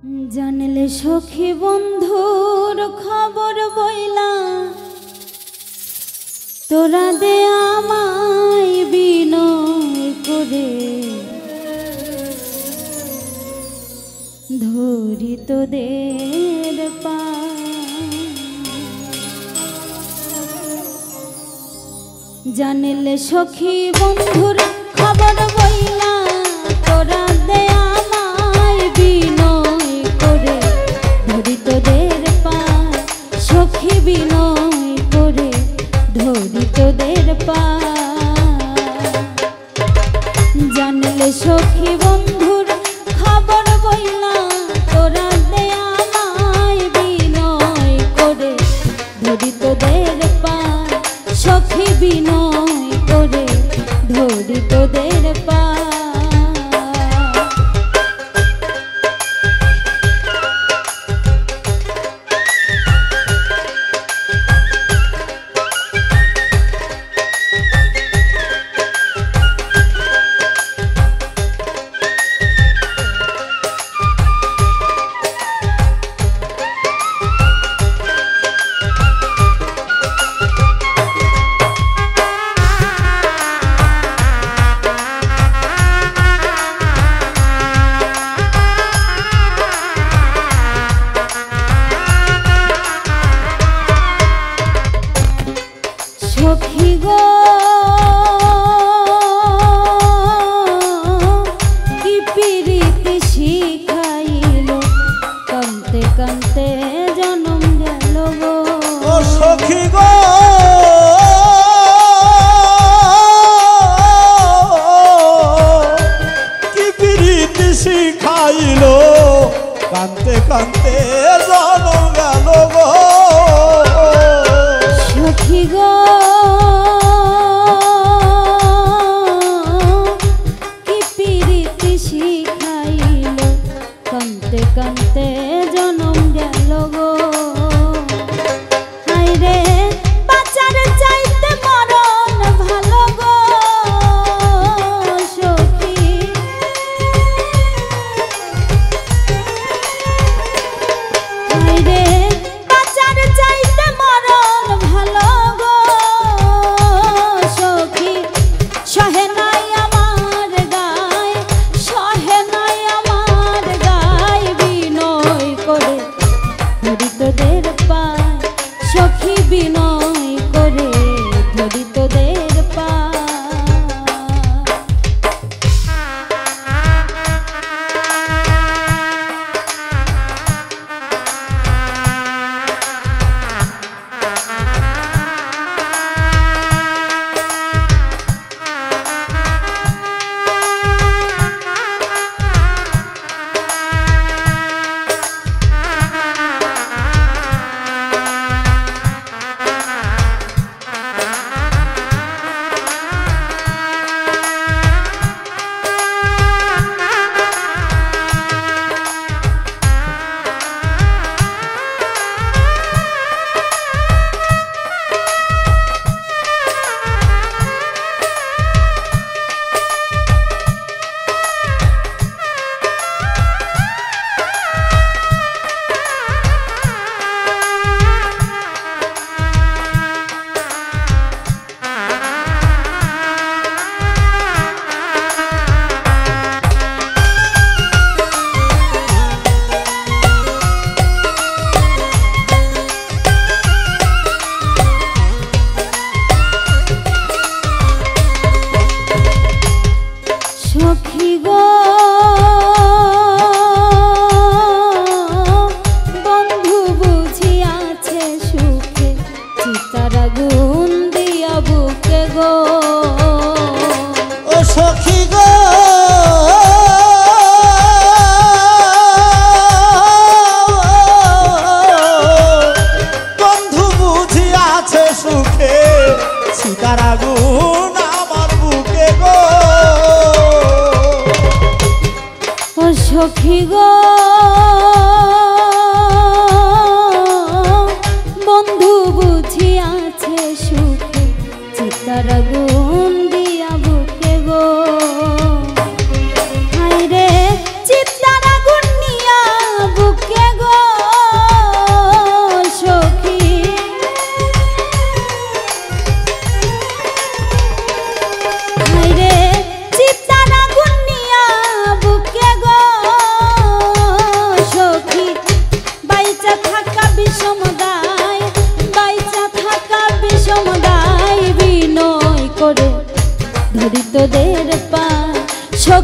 জানলে সখী বন্ধুর খবর বইলা তোরা দে আমায় বিনয় করে ধরি তোদের পা। জানলে সখী বন্ধুর খবর বইলা তোরা দে আমায় বিনয় করে ধরি তোদের পা। সখী বিনয় করে ধরি তোদের পা। জানলে সখী বন্ধুর খবর বইলা তোরা দে আমায় বিনয় করে ধরি তোদের পা। সখী বিনয় করে ধরি তোদের পা। সখী গো কি পিরিতি শিখাইল কানতে কানতে জনম গেল গো। ও সখী গো কি পিরিতি শিখাইল কানতে কানতে জনম গেল গো। সখী গো কি পিরিতি শিখাইল কানতে কানতে জনম গেল গো। হায় রে বাঁচার চাইতে মরণ ভালো গো সখী। হায় রে বাঁচার চাইতে মরণ ভালো গো সখী। সহে নাই আমার গায় সহে নাই আমার গায় বিনয় করে ধরি তোদের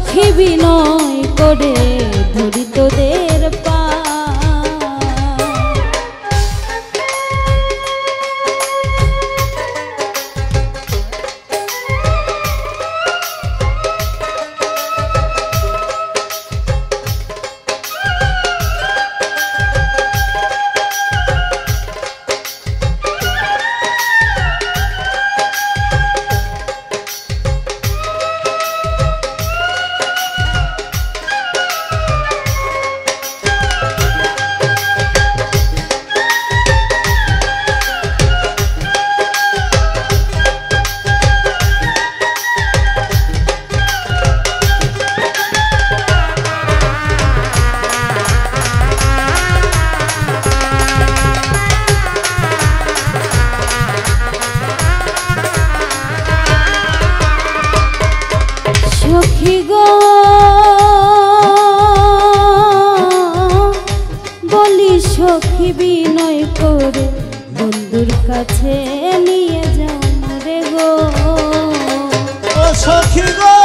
সখী বিনয় করে ধরি তোদের পা। সখী গো বলি সখী বিনয় করে বন্ধুর কাছে নিয়ে যাও রে গো। ও সখী গো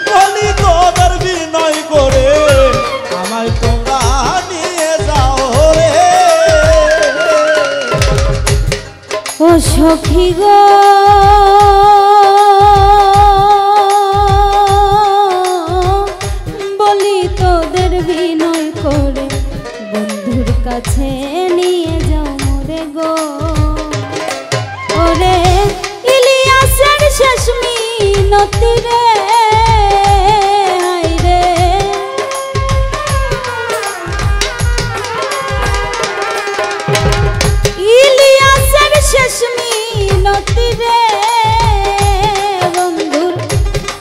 বলি তোদের বিনয় করে আমায় তোমরা নিয়ে যাও রে। ও সখী গো বলি তোদের বিনয় করে বন্ধুর কাছে নিয়ে যাও মোরে গো। ওরে ইলিয়াসের শেষ মিনতি রে হায়রে, ইলিয়াসের শেষ মিনতি রে বন্ধুর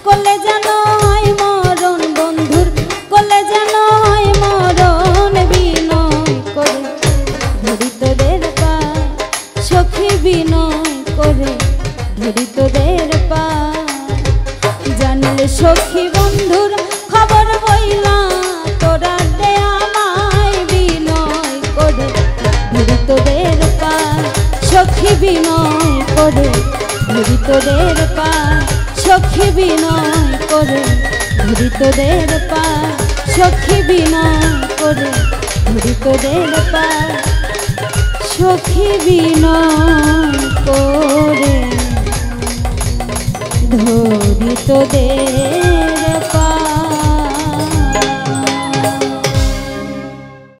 কোলে যেন হয় মরণ, বন্ধুর কোলে যেন হয় মরণ। বিনয় করে ধরি তোদের পায় সখী বিনয় করে ধরি তোদের পায়। জানলে সখী বন্ধুর খবর বইলা তোরা দে আমায় বিনয় করে ধরি তোদের পায় সখী বিনয় করে ধরি তোদের পায় সখী বিনয় করে ধরি তোদের পায় সখী বিনয় করে ধরি তোদের পায় সখী বিনয় করে ধরি তোদের